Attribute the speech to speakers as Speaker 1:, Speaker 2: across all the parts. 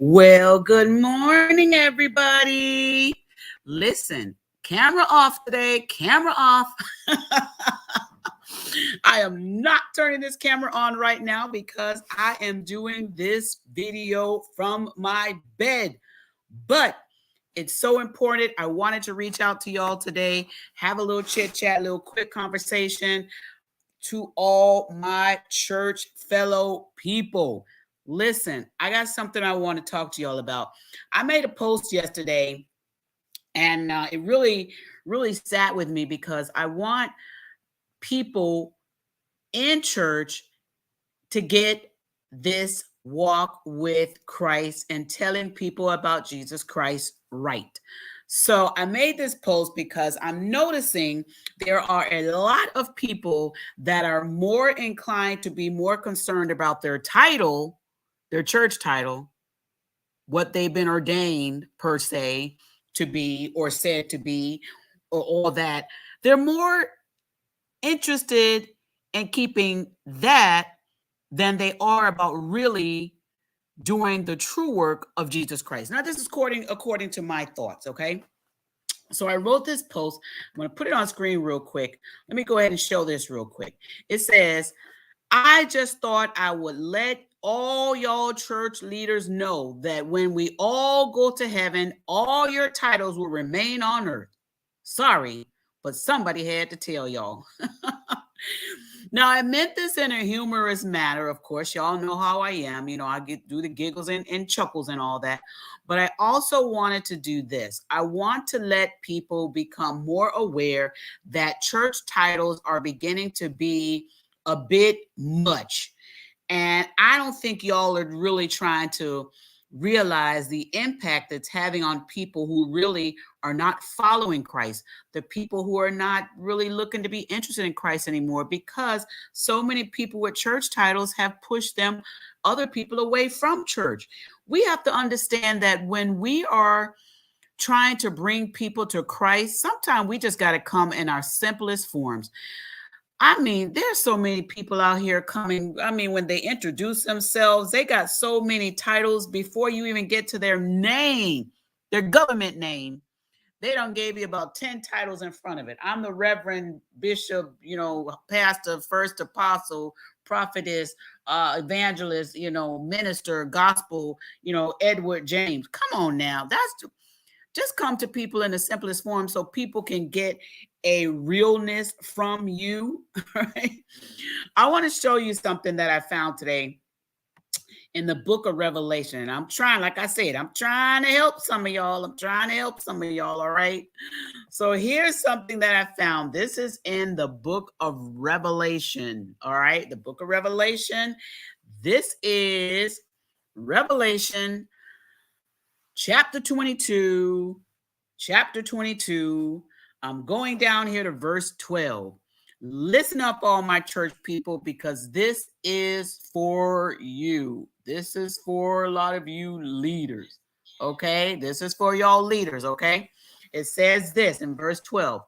Speaker 1: Well, good morning, everybody. Listen, camera off today, camera off. I am not turning this camera on right now because I am doing this video from my bed. But it's so important. I wanted to reach out to y'all today, have a little chit chat, a little quick conversation to all my church fellow people. Listen, I got something I want to talk to y'all about. I made a post yesterday and it really sat with me because I want people in church to get this walk with Christ and telling people about Jesus Christ right. So I made this post because I'm noticing there are a lot of people that are more inclined to be more concerned about their title, their church title, what they've been ordained per se to be or said to be, or all that. They're more interested in keeping that than they are about really doing the true work of Jesus Christ. Now, this is according to my thoughts, okay? So I wrote this post. I'm going to put it on screen real quick. Let me go ahead and show this real quick. It says, I just thought I would let all y'all church leaders know that when we all go to heaven, all your titles will remain on earth. Sorry, but somebody had to tell y'all. Now, I meant this in a humorous manner. Of course, y'all know how I am. You know, I do the giggles and chuckles and all that. But I also wanted to do this. I want to let people become more aware that church titles are beginning to be a bit much. And I don't think y'all are really trying to realize the impact it's having on people who really are not following Christ, the people who are not really looking to be interested in Christ anymore, because so many people with church titles have pushed them, other people, away from church. We have to understand that when we are trying to bring people to Christ, sometimes we just got to come in our simplest forms. I mean, there's so many people out here coming. I mean, when they introduce themselves, they got so many titles before you even get to their name, their government name. They don't gave you about 10 titles in front of it. I'm the Reverend Bishop, Pastor, First Apostle, Prophetess, Evangelist, Minister, Gospel, Edward James. Come on now. Just come to people in the simplest form so people can get a realness from you. Right? I want to show you something that I found today in the book of Revelation. And I'm trying, like I said, I'm trying to help some of y'all. All right. So here's something that I found. This is in the book of Revelation. All right. The book of Revelation. This is Revelation chapter 22. Chapter 22. I'm going down here to verse 12. Listen up, all my church people, because this is for you. This is for a lot of you leaders. Okay. This is for y'all leaders. Okay. It says this in verse 12,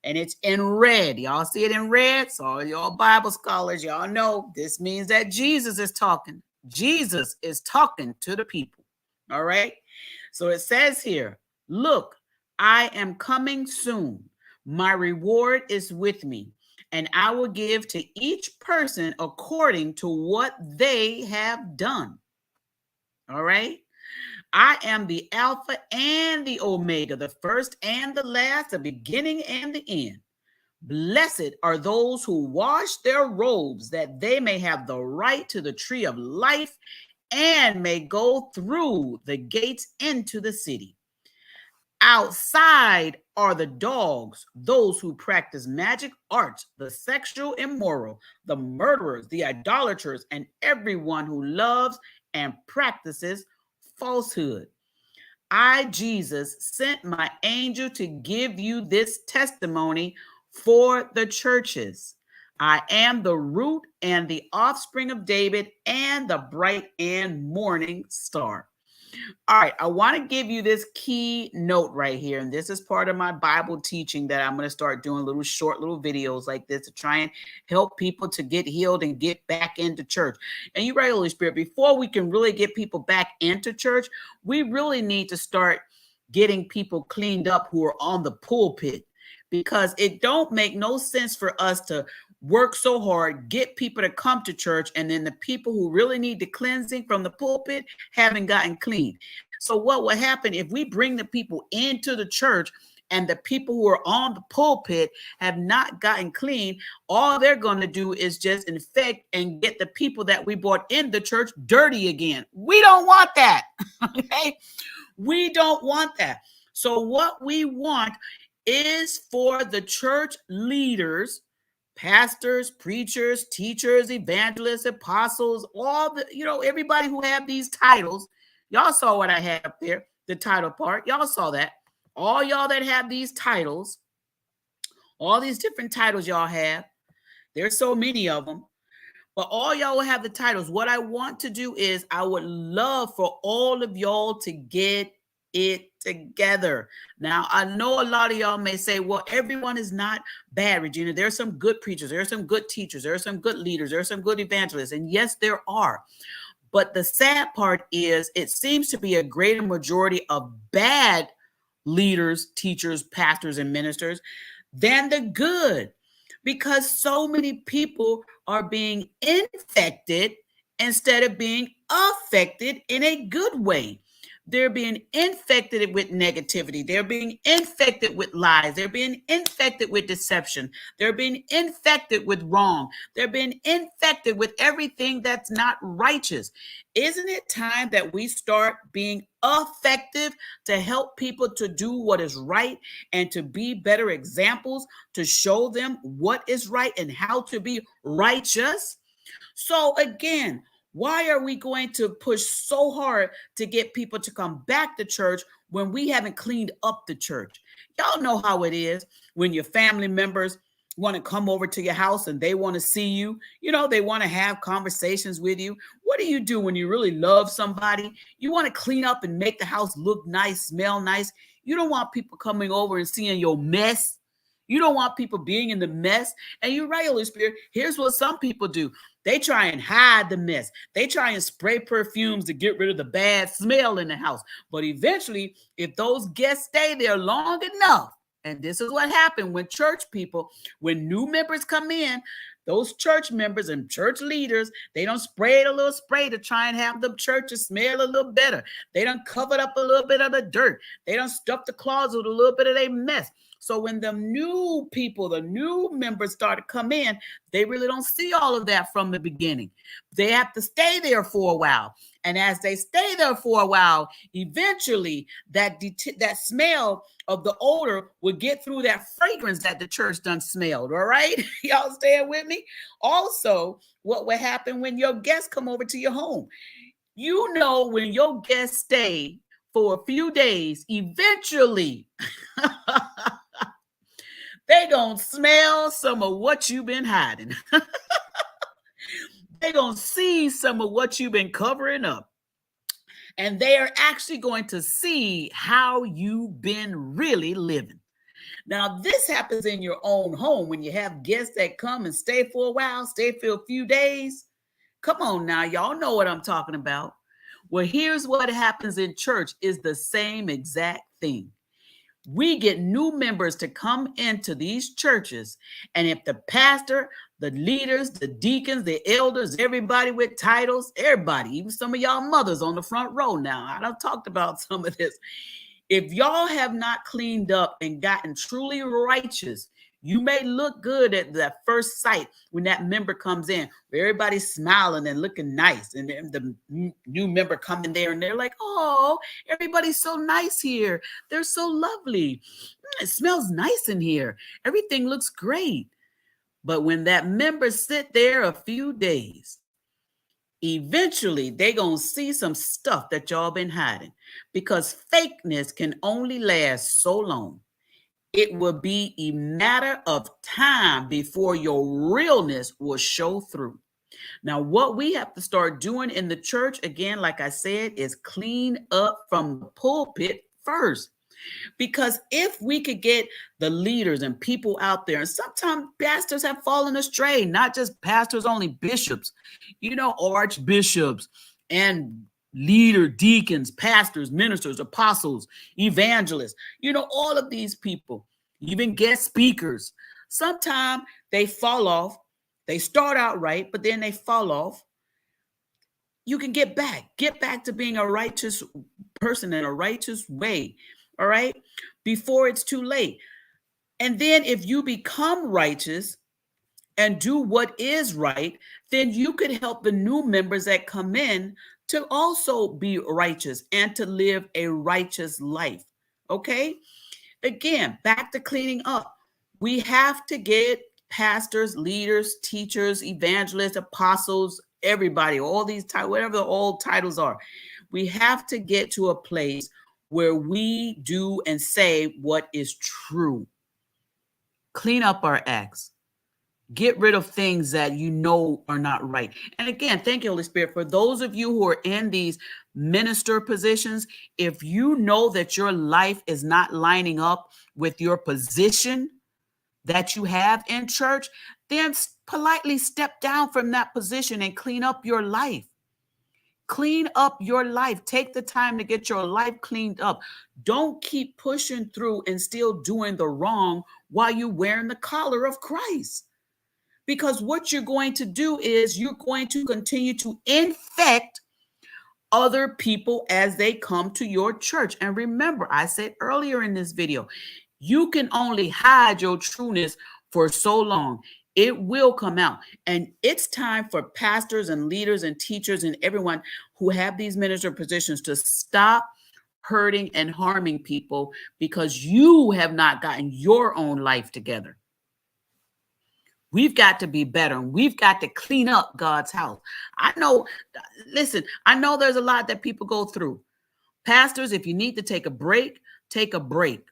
Speaker 1: and it's in red. Y'all see it in red? So all y'all Bible scholars, y'all know this means that Jesus is talking. Jesus is talking to the people. All right. So it says here, look, I am coming soon. My reward is with me, and I will give to each person according to what they have done. All right. I am the Alpha and the Omega, the first and the last, the beginning and the end. Blessed are those who wash their robes, that they may have the right to the tree of life and may go through the gates into the city. Outside are the dogs, those who practice magic arts, the sexual immoral, the murderers, the idolaters, and everyone who loves and practices falsehood. I, Jesus, sent my angel to give you this testimony for the churches. I am the root and the offspring of David and the bright and morning star. All right, I want to give you this key note right here. And this is part of my Bible teaching that I'm going to start doing little short little videos like this to try and help people to get healed and get back into church. And you're right, Holy Spirit, before we can really get people back into church, we really need to start getting people cleaned up who are on the pulpit, because it don't make no sense for us to work so hard, get people to come to church, and then the people who really need the cleansing from the pulpit haven't gotten clean. So what will happen if we bring the people into the church and the people who are on the pulpit have not gotten clean? All they're going to do is just infect and get the people that we brought in the church dirty again. We don't want that. Okay? We don't want that. So what we want is for the church leaders, pastors, preachers, teachers, evangelists, apostles, all the, everybody who have these titles. Y'all saw what I had up there, the title part. Y'all saw that. All y'all that have these titles, all these different titles y'all have, there's so many of them, but all y'all will have the titles. What I want to do is I would love for all of y'all to get it together. Now, I know a lot of y'all may say, well, everyone is not bad, Regina. There are some good preachers. There are some good teachers. There are some good leaders. There are some good evangelists. And yes, there are. But the sad part is it seems to be a greater majority of bad leaders, teachers, pastors, and ministers than the good, because so many people are being infected instead of being affected in a good way. They're being infected with negativity. They're being infected with lies. They're being infected with deception. They're being infected with wrong. They're being infected with everything that's not righteous. Isn't it time that we start being effective to help people to do what is right and to be better examples, to show them what is right and how to be righteous? So again, why are we going to push so hard to get people to come back to church when we haven't cleaned up the church? Y'all know how it is when your family members want to come over to your house and they want to see you. They want to have conversations with you. What do you do when you really love somebody? You want to clean up and make the house look nice, smell nice. You don't want people coming over and seeing your mess. You don't want people being in the mess. And you're right, Holy Spirit. Here's what some people do. They try and hide the mess. They try and spray perfumes to get rid of the bad smell in the house. But eventually, if those guests stay there long enough, and this is what happened when church people, when new members come in, those church members and church leaders, they don't spray a little spray to try and have the church to smell a little better. They don't cover up a little bit of the dirt. They don't stuff the closet with a little bit of their mess. So when the new people, the new members start to come in, they really don't see all of that from the beginning. They have to stay there for a while. And as they stay there for a while, eventually that smell of the odor will get through that fragrance that the church done smelled. All right? Y'all staying with me? Also, what will happen when your guests come over to your home? When your guests stay for a few days, eventually they gonna smell some of what you've been hiding. They're gonna see some of what you've been covering up. And they are actually going to see how you've been really living. Now, this happens in your own home when you have guests that come and stay for a while, stay for a few days. Come on now, y'all know what I'm talking about. Well, here's what happens in church is the same exact thing. We get new members to come into these churches, and if the pastor, the leaders, the deacons, the elders, everybody with titles, everybody, even some of y'all mothers on the front row now, I done talked about some of this. If y'all have not cleaned up and gotten truly righteous, you may look good at that first sight when that member comes in, where everybody's smiling and looking nice. And then the new member coming there and they're like, oh, everybody's so nice here. They're so lovely. It smells nice in here. Everything looks great. But when that member sit there a few days, eventually they're going to see some stuff that y'all been hiding, because fakeness can only last so long. It will be a matter of time before your realness will show through. Now, what we have to start doing in the church, again, like I said, is clean up from the pulpit first. Because if we could get the leaders and people out there, and sometimes pastors have fallen astray, not just pastors, only bishops, archbishops and deacons, pastors, ministers, apostles, evangelists, all of these people, even guest speakers. Sometimes they fall off. They start out right, but then they fall off. You can get back to being a righteous person in a righteous way. All right, before it's too late. And then if you become righteous and do what is right, then you could help the new members that come in to also be righteous and to live a righteous life. Okay, again, back to cleaning up. We have to get pastors, leaders, teachers, evangelists, apostles, everybody, all these titles, whatever the old titles are. We have to get to a place where we do and say what is true. Clean up our acts. Get rid of things that are not right. And again, thank you, Holy Spirit. For those of you who are in these minister positions, if you know that your life is not lining up with your position that you have in church, then politely step down from that position and clean up your life. Clean up your life. Take the time to get your life cleaned up. Don't keep pushing through and still doing the wrong while you're wearing the collar of Christ. Because what you're going to do is you're going to continue to infect other people as they come to your church. And remember, I said earlier in this video, you can only hide your trueness for so long. It will come out. And it's time for pastors and leaders and teachers and everyone who have these minister positions to stop hurting and harming people because you have not gotten your own life together. We've got to be better. We've got to clean up God's house. I know there's a lot that people go through. Pastors, if you need to take a break, take a break.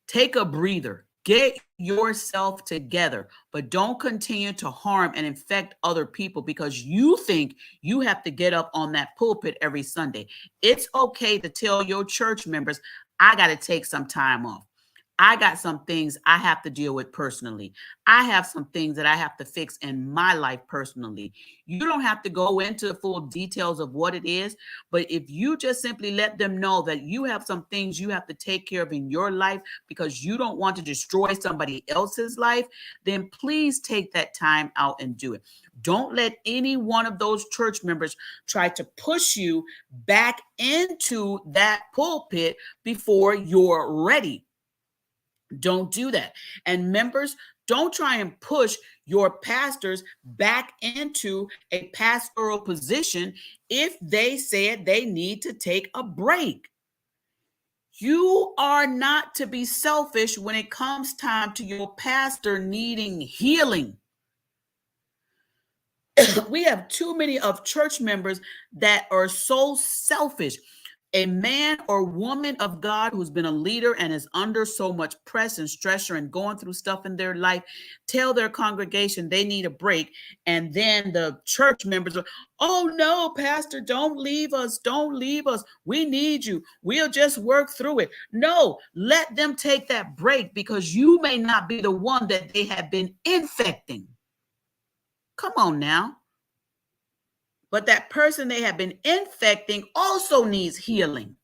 Speaker 1: Take a breather. Get yourself together, but don't continue to harm and infect other people because you think you have to get up on that pulpit every Sunday. It's okay to tell your church members, I got to take some time off. I got some things I have to deal with personally. I have some things that I have to fix in my life personally. You don't have to go into the full details of what it is, but if you just simply let them know that you have some things you have to take care of in your life because you don't want to destroy somebody else's life, then please take that time out and do it. Don't let any one of those church members try to push you back into that pulpit before you're ready. Don't do that. And members, don't try and push your pastors back into a pastoral position if they said they need to take a break. You are not to be selfish when it comes time to your pastor needing healing. We have too many of church members that are so selfish. A man or woman of God who's been a leader and is under so much press and stressor and going through stuff in their life, tell their congregation they need a break. And then the church members are, oh no, pastor, don't leave us. Don't leave us. We need you. We'll just work through it. No, let them take that break because you may not be the one that they have been infecting. Come on now. But that person they have been infecting also needs healing.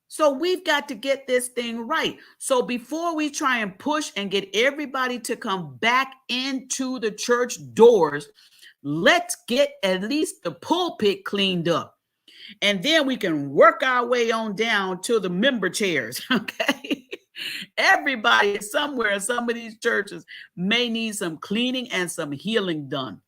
Speaker 1: So we've got to get this thing right. So before we try and push and get everybody to come back into the church doors, let's get at least the pulpit cleaned up. And then we can work our way on down to the member chairs, okay? Everybody somewhere in some of these churches may need some cleaning and some healing done.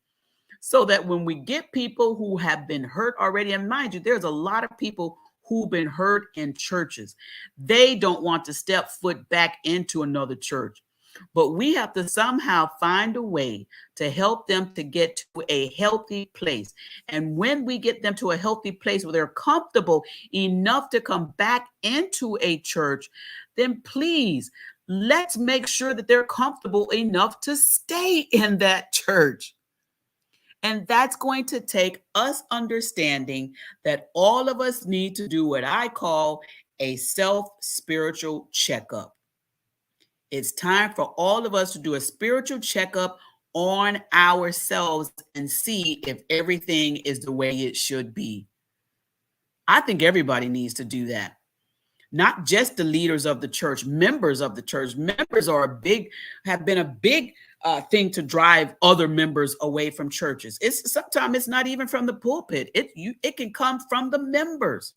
Speaker 1: So that when we get people who have been hurt already, and mind you, there's a lot of people who've been hurt in churches. They don't want to step foot back into another church. But we have to somehow find a way to help them to get to a healthy place. And when we get them to a healthy place where they're comfortable enough to come back into a church, then please, let's make sure that they're comfortable enough to stay in that church. And that's going to take us understanding that all of us need to do what I call a self-spiritual checkup. It's time for all of us to do a spiritual checkup on ourselves and see if everything is the way it should be. I think everybody needs to do that. Not just the leaders of the church, members of the church. Members have been a big thing to drive other members away from churches. Sometimes it's not even from the pulpit. It can come from the members.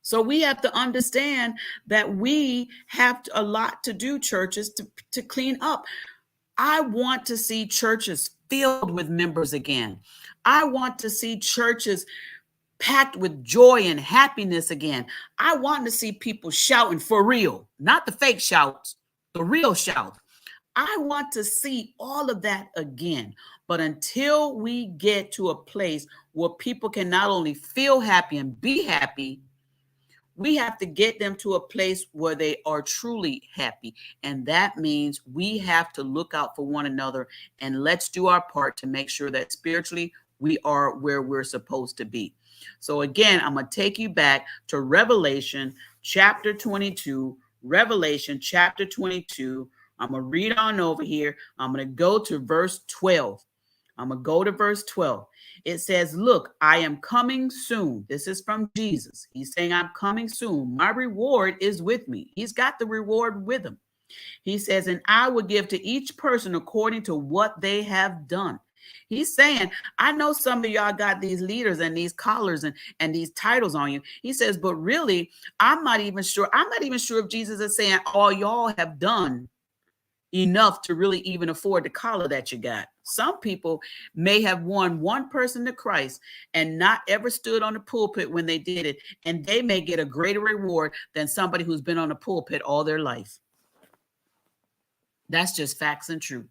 Speaker 1: So we have to understand that we have a lot to do, churches, to clean up. I want to see churches filled with members again. I want to see churches packed with joy and happiness again. I want to see people shouting for real, not the fake shouts, the real shout. I want to see all of that again. But until we get to a place where people can not only feel happy and be happy, we have to get them to a place where they are truly happy. And that means we have to look out for one another, and let's do our part to make sure that spiritually we are where we're supposed to be. So again, I'm going to take you back to Revelation chapter 22. Revelation chapter 22. I'm going to read on over here. I'm going to go to verse 12. I'm going to go to verse 12. It says, look, I am coming soon. This is from Jesus. He's saying, I'm coming soon. My reward is with me. He's got the reward with him. He says, and I will give to each person according to what they have done. He's saying, I know some of y'all got these leaders and these collars and these titles on you. He says, but really, I'm not even sure if Jesus is saying all y'all have done enough to really even afford the collar that you got. Some people may have won one person to Christ and not ever stood on the pulpit when they did it, and they may get a greater reward than somebody who's been on the pulpit all their life. That's just facts and truth.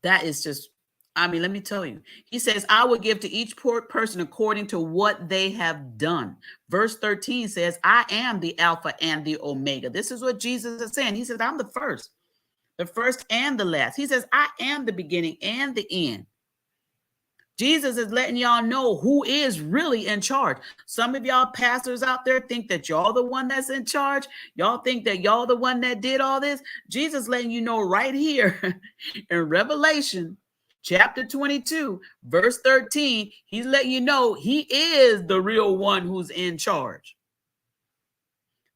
Speaker 1: That is just, let me tell you. He says, I will give to each person according to what they have done. Verse 13 says, I am the Alpha and the Omega. This is what Jesus is saying. He says, I'm the first and the last. He says, I am the beginning and the end. Jesus is letting y'all know who is really in charge. Some of y'all pastors out there think that y'all the one that's in charge. Y'all think that y'all the one that did all this. Jesus letting you know right here in Revelation chapter 22, verse 13, he's letting you know he is the real one who's in charge.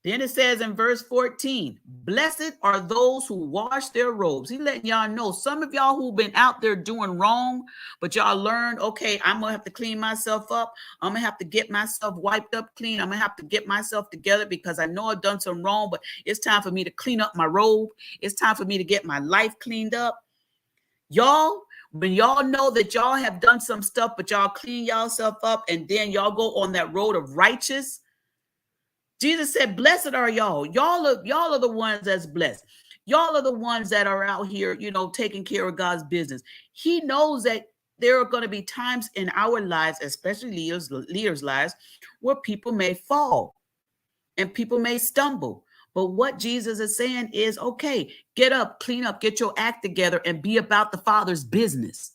Speaker 1: Then it says in verse 14, blessed are those who wash their robes. He's letting y'all know, some of y'all who've been out there doing wrong, but y'all learned, okay, I'm going to have to clean myself up. I'm going to have to get myself wiped up clean. I'm going to have to get myself together because I know I've done some wrong, but it's time for me to clean up my robe. It's time for me to get my life cleaned up. Y'all, when y'all know that y'all have done some stuff, but y'all clean yourself up and then y'all go on that road of righteous, Jesus said, blessed are y'all. Y'all are the ones that's blessed. Y'all are the ones that are out here, taking care of God's business. He knows that there are going to be times in our lives, especially leaders' lives, where people may fall and people may stumble. But what Jesus is saying is, okay, get up, clean up, get your act together, and be about the Father's business.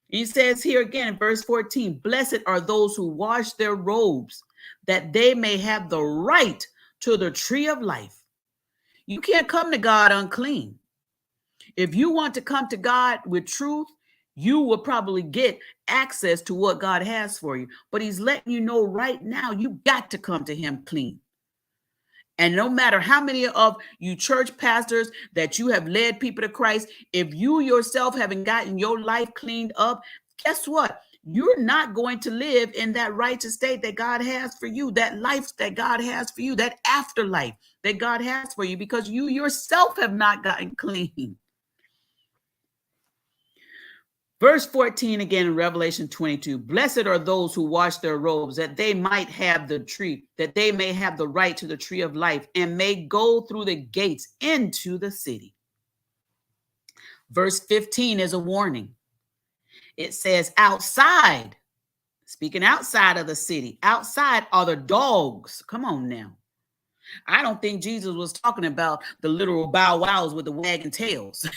Speaker 1: He says here again in verse 14, blessed are those who wash their robes, that they may have the right to the tree of life. You can't come to God unclean. If you want to come to God with truth, you will probably get access to what God has for you. But he's letting you know right now, you got to come to him clean. And no matter how many of you church pastors that you have led people to Christ, if you yourself haven't gotten your life cleaned up, guess what? You're not going to live in that righteous state that God has for you, that life that God has for you, that afterlife that God has for you, because you yourself have not gotten clean. Verse 14 again in Revelation 22, blessed are those who wash their robes, that they might have the tree, that they may have the right to the tree of life and may go through the gates into the city. Verse 15 is a warning. It says outside, speaking outside of the city, outside are the dogs. Come on now. I don't think Jesus was talking about the literal bow wows with the wagging tails.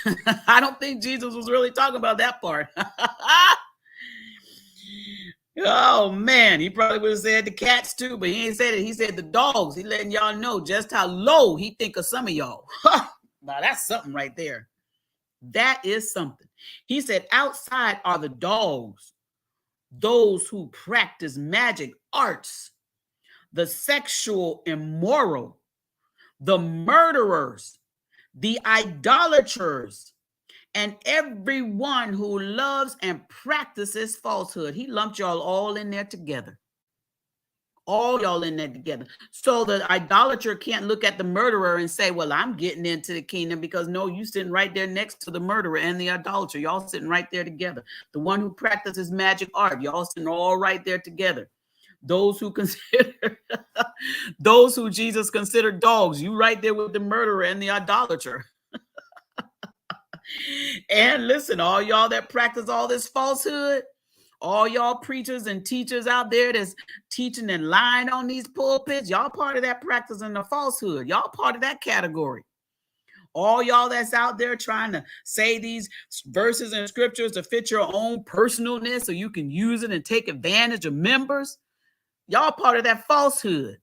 Speaker 1: I don't think Jesus was really talking about that part. Oh man, he probably would have said the cats too, but he ain't said it. He said the dogs. He letting y'all know just how low he think of some of y'all. Now that's something right there. That is something. He said outside are the dogs, those who practice magic arts, the sexual immoral, the murderers, the idolaters, and everyone who loves and practices falsehood. He lumped y'all all in there together. All y'all in there together. So the idolater can't look at the murderer and say, well, I'm getting into the kingdom, because no, you sitting right there next to the murderer and the idolater. Y'all sitting right there together. The one who practices magic art, y'all sitting all right there together. Those who consider, those who Jesus considered dogs, you right there with the murderer and the idolater. And listen, all y'all that practice all this falsehood, all y'all preachers and teachers out there that's teaching and lying on these pulpits, y'all part of that practice and the falsehood. Y'all part of that category. All y'all that's out there trying to say these verses and scriptures to fit your own personalness so you can use it and take advantage of members, y'all part of that falsehood.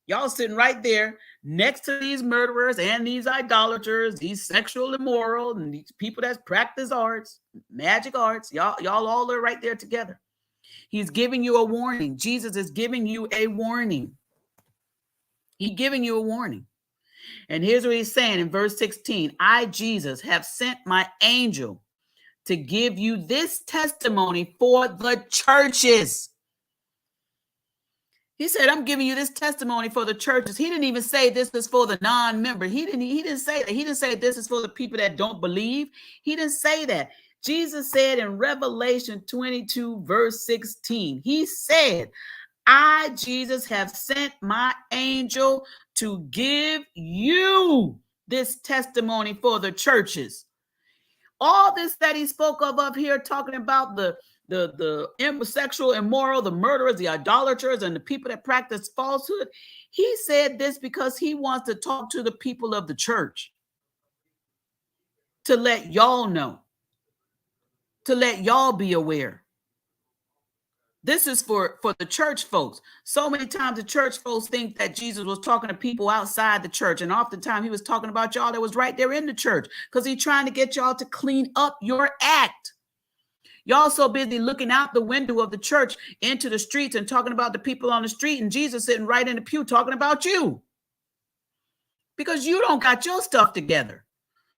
Speaker 1: Y'all sitting right there next to these murderers and these idolaters, these sexual immoral, and these people that practice arts, magic arts. Y'all all are right there together. He's giving you a warning. Jesus is giving you a warning. He's giving you a warning. And here's what he's saying in verse 16. I, Jesus, have sent my angel to give you this testimony for the churches. He said, I'm giving you this testimony for the churches. He didn't even say this is for the non-member. He didn't say that. He didn't say this is for the people that don't believe. He didn't say that. Jesus said in Revelation 22, verse 16, he said, I, Jesus, have sent my angel to give you this testimony for the churches. All this that he spoke of up here, talking about the sexual immoral, the murderers, the idolaters, and the people that practice falsehood. He said this because he wants to talk to the people of the church, to let y'all know, to let y'all be aware. This is for the church folks. So many times the church folks think that Jesus was talking to people outside the church, and oftentimes he was talking about y'all that was right there in the church, because he's trying to get y'all to clean up your act. Y'all so busy looking out the window of the church into the streets and talking about the people on the street, and Jesus sitting right in the pew talking about you, because you don't got your stuff together.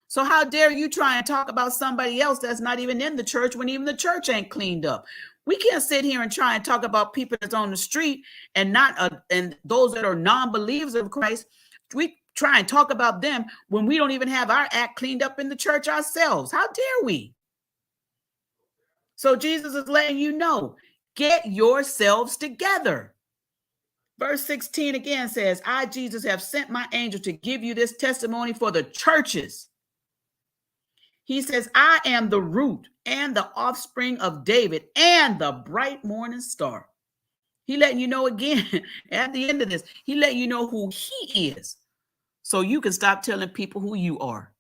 Speaker 1: So how dare you try and talk about somebody else that's not even in the church when even the church ain't cleaned up? We can't sit here and try and talk about people that's on the street and not and those that are non-believers of Christ. We try and talk about them when we don't even have our act cleaned up in the church ourselves. How dare we? So Jesus is letting you know, get yourselves together. Verse 16 again says, I, Jesus, have sent my angel to give you this testimony for the churches. He says, I am the root and the offspring of David and the bright morning star. He letting you know again at the end of this, he letting you know who he is, so you can stop telling people who you are.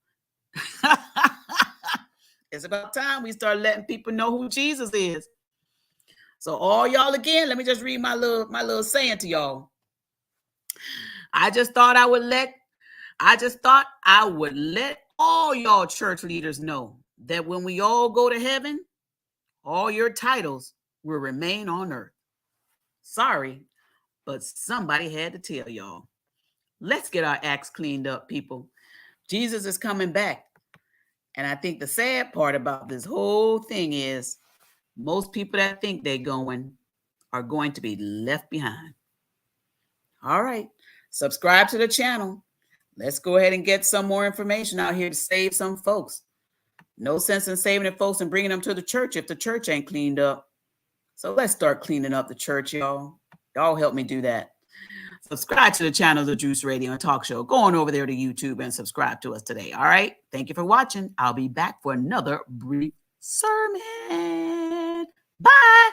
Speaker 1: It's about time we start letting people know who Jesus is. So all y'all, again, let me just read my little saying to y'all. I just thought I would let all y'all church leaders know that when we all go to heaven, all your titles will remain on earth. Sorry, but somebody had to tell y'all. Let's get our acts cleaned up, people. Jesus is coming back. And I think the sad part about this whole thing is most people that think they're going are going to be left behind. All right. Subscribe to the channel. Let's go ahead and get some more information out here to save some folks. No sense in saving the folks and bringing them to the church if the church ain't cleaned up. So let's start cleaning up the church, y'all. Y'all help me do that. Subscribe to the channel, The Juice Radio and Talk Show. Go on over there to YouTube and subscribe to us today. All right. Thank you for watching. I'll be back for another brief sermon. Bye.